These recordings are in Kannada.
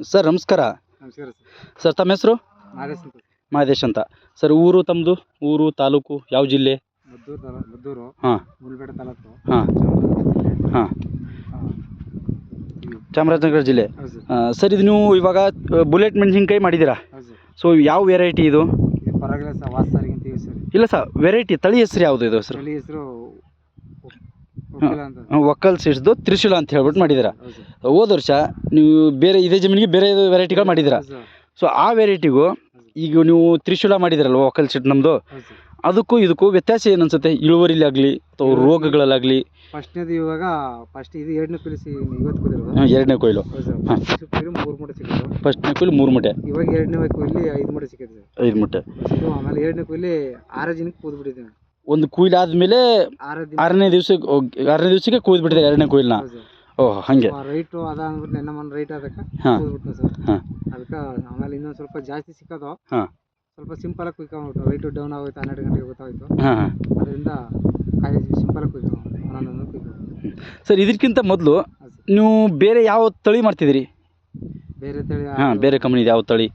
ಸರ್ ನಮಸ್ಕಾರ. ನಮಸ್ಕಾರ ಸರ್ ತಮ್ಮ ಹೆಸರು? ಮಾದೇಶ್ ಅಂತ. ಮಹದೇಶ್ ಅಂತ. ಸರ್ ಊರು ತಮ್ಮದು? ಊರು ತಾಲೂಕು ಯಾವ ಜಿಲ್ಲೆ? ಮದ್ದೂರು ಹಾಂ ಮುಲ್ಬೇಡ ತಾಲೂಕು. ಹಾಂ ಹಾಂ ಚಾಮರಾಜನಗರ ಜಿಲ್ಲೆ. ಹೌದು ಸರ್. ಸರ್ ಇದು ನೀವು ಇವಾಗ ಬುಲೆಟ್ ಮೆಣಸಿನ್ಕಾಯಿ ಮಾಡಿದ್ದೀರಾ? ಹೌದು ಸರ್. ಸೊ ಯಾವ ವೆರೈಟಿ ಇದು? ಇದು ಪರವಾಗಿಲ್ಲ ಸರ್, ವಾತ್ಸಾರಿಗಿಂತ ಇವೆ ಸರ್. ಇಲ್ಲ ಸರ್, ವೆರೈಟಿ ತಳಿ ಹೆಸರು ಯಾವುದು ಇದು ಸರ್? ತಳಿ ಹೆಸರು ಒಕ್ಕಲ್ ಸೀಡ್ಸ್ದು ತ್ರಿಶೂಲ ಅಂತ ಹೇಳ್ಬಿಟ್ಟು ಮಾಡಿದ್ದೀರಾ. ಹೌದು ಸರ್. ಹೋದ ವರ್ಷ ನೀವು ಬೇರೆ ಇದೇ ಜಮೀನಿಗೆ ಬೇರೆ ವೆರೈಟಿಗಳು ಮಾಡಿದ್ದೀರಾ. ಹೌದು ಸರ್. ಸೊ ಆ ವೆರೈಟಿಗೂ ಈಗ ನೀವು ತ್ರಿಶೂಲ ಮಾಡಿದ್ದೀರಲ್ವ ಒಕ್ಕಲ್ ಸೀಡ್ ನಮ್ಮದು, ಹೌದು ಸರ್. ಅದಕ್ಕೂ ಇದಕ್ಕೂ ವ್ಯತ್ಯಾಸ ಏನು ಅನ್ಸುತ್ತೆ? ಇಳುವರಿಲಾಗಲಿ ಅಥವಾ ರೋಗಗಳಲ್ಲಾಗಲಿ? ಫಸ್ಟ್ನೇದು ಇವಾಗ ಇದು ಎರಡನೇ ಕುಲಿಸಿ ಇವತ್ತು ಕುದಿರೋದು. ಎರಡನೇ ಕೊಯ್ಲು. ಹೌದು ಸರ್. ಫಸ್ಟ್ ಕೊಯ್ಲು 3 ಮೂಟೆ ಸಿಕ್ಕಿದ್ದು. ಫಸ್ಟ್ನೇ ಕೊಯ್ಲು 3 ಮೂಟೆ. ಇವಾಗ ಎರಡನೇ ಕೊಯ್ಲಿ 5 ಮೂಟೆ ಸಿಕ್ಕಿದೆ ಸರ್. 5 ಮೂಟೆ. ಇದು ಆಮೇಲೆ ಎರಡನೇ ಕೊಯ್ಲಿ 6 ದಿನಕ್ಕೆ ಕೂದ್ಬಿಟ್ಟಿದ್ದೀವಿ. ಒಂದು ಕೊಯ್ಲು ಆದಮೇಲೆ 6ನೇ ದಿವಸಕ್ಕೆ ಕೊಯ್ದು ಬಿಟ್ಟಿದ್ದಾರೆ ಎರಡನೇ ಕೊಯ್ಲನ್ನ. ಓಹ್ ಹಾಗೆ. ರೈಟು ಅದ ಅಂದ್ಬಿಟ್ಟು ನನ್ನ ಮನೆ ರೈಟ್ ಅದಕ್ಕೆ ಹಾಂ ಕೂದ್ಬಿಟ್ಟು ಸರ್. ಹಾಂ ಅದಕ್ಕೆ ಆಮೇಲೆ ಇನ್ನೊಂದು ಸ್ವಲ್ಪ ಜಾಸ್ತಿ ಸಿಕ್ಕೋದು. ಹಾಂ ಸ್ವಲ್ಪ ಸಿಂಪಲಾಗಿ ಕುಯ್ಕೊಂಬಿಟ್ಟು ರೈಟು ಡೌನ್ ಆಗೋಯ್ತು, 12 ಗಂಟೆಗೆ ಗೊತ್ತಾಗೋಯ್ತು. ಹಾಂ ಹಾಂ ಅದರಿಂದ ಕಾಯಿ ಸಿಂಪಲಾಗಿ ಕುಯ್ಕೊಂಡು ಒಂದೊಂದು ಕುಯ್ಕೊಂಡು. ಸರ್ ಇದಕ್ಕಿಂತ ಮೊದಲು ನೀವು ಬೇರೆ ಯಾವ ತಳಿ ಮಾಡ್ತಿದ್ದೀರಿ? ಬೇರೆ ತಳಿ ಹಾಂ ಬೇರೆ ಕಂಪ್ನಿದು ಯಾವ ತಳಿ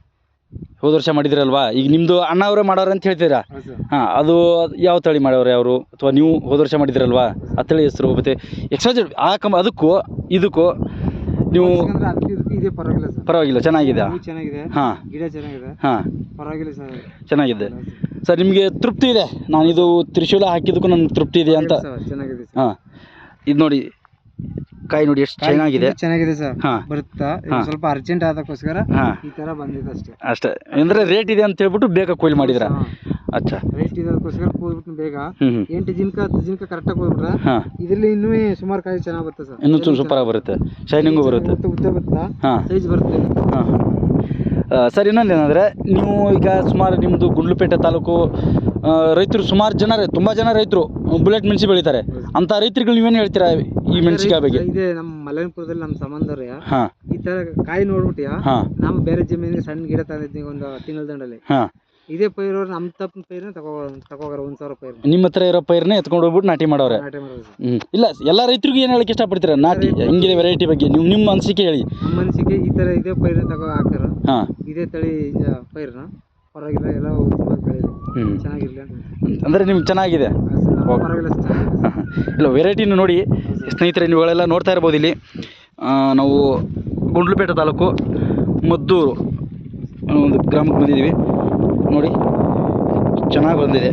ಹೋದ ವರ್ಷ ಮಾಡಿದಿರಲ್ವಾ? ಈಗ ನಿಮ್ಮದು ಅಣ್ಣ ಅವರೇ ಮಾಡೋರು ಅಂತ ಹೇಳ್ತೀರಾ? ಹೌದು ಸರ್. ಹಾಂ ಅದು ಯಾವ ತಳಿ ಮಾಡೋರು ಅವರು? ಅಥವಾ ನೀವು ಹೋದ ವರ್ಷ ಮಾಡಿದಿರಲ್ವಾ ಆ ತಳಿ ಹೆಸರು? ಮತ್ತು ಎಕ್ಸ್ಟ್ರಾ ಅದಕ್ಕೂ ಇದಕ್ಕೂ ನೀವು ಯಾಕಂದ್ರೆ ಅದಕ್ಕೆ ಇದಕ್ಕೆ ಇದೇ ಪರವಾಗಿಲ್ಲ ಸರ್. ಪರವಾಗಿಲ್ಲ, ಚೆನ್ನಾಗಿದೆ. ಹೂ ಚೆನ್ನಾಗಿದೆ, ಹಾಂ ಗಿಡ ಚೆನ್ನಾಗಿದೆ, ಹಾಂ ಪರವಾಗಿಲ್ಲ ಸರ್. ಚೆನ್ನಾಗಿದೆ. ಸರ್ ನಿಮಗೆ ತೃಪ್ತಿ ಇದೆ? ನಾನು ಇದು ತ್ರಿಶೂಲ ಹಾಕಿದ್ದಕ್ಕೂ ನನಗೆ ತೃಪ್ತಿ ಇದೆ ಅಂತ? ಸರ್ ಚೆನ್ನಾಗಿದೆ ಸರ್. ಹಾಂ ಇದು ನೋಡಿ, ಕಾಯಿ ನೋಡಿ ಎಷ್ಟು ಚೆನ್ನಾಗಿದೆ. ಚೆನ್ನಾಗಿದೆ ಸರ್. ಹಾಂ ಬರುತ್ತಾ ಸ್ವಲ್ಪ ಅರ್ಜೆಂಟ್ ಆದಕ್ಕೋಸ್ಕರ ಹಾಂ ಈ ಥರ ಬಂದಿದೆ ಅಷ್ಟೇ. ಅಷ್ಟೇ ಅಂದರೆ ರೇಟ್ ಇದೆ ಅಂತ ಹೇಳ್ಬಿಟ್ಟು ಬೇಗ ಕೊಯ್ಲು ಮಾಡಿದ್ರ? ಅಚ್ಚಾ, ರೈಟ್ ಇದಕ್ಕೋಸ್ಕರ ಕೂದ್ಬಿಟ್ಟು ಬೇಗ ಹ್ಞೂ 8 ದಿನಕ್ಕೆ 10 ದಿನಕ್ಕೆ ಕರೆಕ್ಟಾಗಿ ಕೂದ್ಬಿಟ್ರೆ ಹಾಂ ಇದರಲ್ಲಿ ಇನ್ನೂ ಸುಮಾರು ಕಾಯಿ ಚೆನ್ನಾಗಿ ಬರುತ್ತೆ ಸರ್. ಇನ್ನೂ ಸೂಪರಾಗಿ ಬರುತ್ತೆ, ಶೈನಿಂಗು ಬರುತ್ತೆ. ಉದ್ದ ಬರುತ್ತಾ, ಹಾಂ ಸೈಜ್ ಬರುತ್ತೆ. ಹಾಂ ಸರ್ ಇನ್ನೊಂದು ಏನಂದರೆ, ನೀವು ಈಗ ಸುಮಾರು ನಿಮ್ಮದು ಗುಂಡ್ಲುಪೇಟೆ ತಾಲೂಕು ರೈತರು ಸುಮಾರು ಜನ, ತುಂಬ ಜನ ರೈತರು ಬುಲೆಟ್ ಮೆಣಸಿ ಬೆಳೀತಾರೆ. ಅಂಥ ರೈತರುಗಳು ನೀವೇನು ಹೇಳ್ತೀರಾ ಈ ಮೆಣಸಿಕಾಯಿ ಬಗ್ಗೆ? ಇದೆ ನಮ್ಮ ಮಲನಪುರದಲ್ಲಿ ನಮ್ಮ ಸಂಬಂಧರೇ ಹಾಂ ಈ ಥರ ಕಾಯಿ ನೋಡ್ಬಿಟ್ಟಿಯಾ, ಹಾಂ ನಾವು ಬೇರೆ ಜಮೀನಿಗೆ ಸಣ್ಣ ಗಿಡ ತಂದಿದ್ದೀವಿ ಒಂದು ತಿಂಗಳ ದಂಡಲ್ಲಿ. ಹಾಂ ಇದೇ ಪೈರು ನಮ್ಮ ತಪ್ಪಿನ ಪೈರನ್ನ ತಗೋಗಾರ 1,000 ಪೈರು ನಿಮ್ಮ ಹತ್ರ ಇರೋ ಪೈರನ್ನೇ ಎತ್ಕೊಂಡು ಹೋಗ್ಬಿಟ್ಟು ನಾಟಿ ಮಾಡೋರೆ. ನಾಟಿ ಮಾಡೋದು ಸರ್. ಹ್ಞೂ ಇಲ್ಲ, ಎಲ್ಲ ರೈತರಿಗೂ ಏನು ಹೇಳಕ್ಕೆ ಇಷ್ಟಪಡ್ತೀರಾ? ನಾಟಿ ಹೆಂಗಿದೆ ವೆರೈಟಿ ಬಗ್ಗೆ ನಿಮ್ಮ ಅನಿಸಿಕೆ ಹೇಳಿ. ನಮ್ಮ ಮನಸ್ಸಿಗೆ ಈ ಥರ ಇದೇ ಪೈರನ್ನ ಹಾಕ್ತಾರ. ಹಾಂ ಇದೇ ತಳಿ ಪೈರನ್ನ ಪರವಾಗಿಲ್ಲ, ಎಲ್ಲ ಉತ್ತಮವಾಗಿ ಬೆಳೀಲಿ, ಚೆನ್ನಾಗಿರಲಿ ಅಂತ. ಅಂದರೆ ನಿಮ್ಗೆ ಚೆನ್ನಾಗಿದೆ? ಪರವಾಗಿಲ್ಲ ಸರ್, ಚೆನ್ನಾಗಿದೆ. ಇಲ್ಲ, ವೆರೈಟಿನೂ ನೋಡಿ ಸ್ನೇಹಿತರೆ, ನೀವುಗಳೆಲ್ಲ ನೋಡ್ತಾ ಇರ್ಬೋದು. ಇಲ್ಲಿ ನಾವು ಗುಂಡ್ಲುಪೇಟೆ ತಾಲೂಕು ಮದ್ದೂರು ಒಂದು ಗ್ರಾಮಕ್ಕೆ ಬಂದಿದ್ದೀವಿ. ನೋಡಿ ಚೆನ್ನಾಗಿ ಬಂದಿದೆ.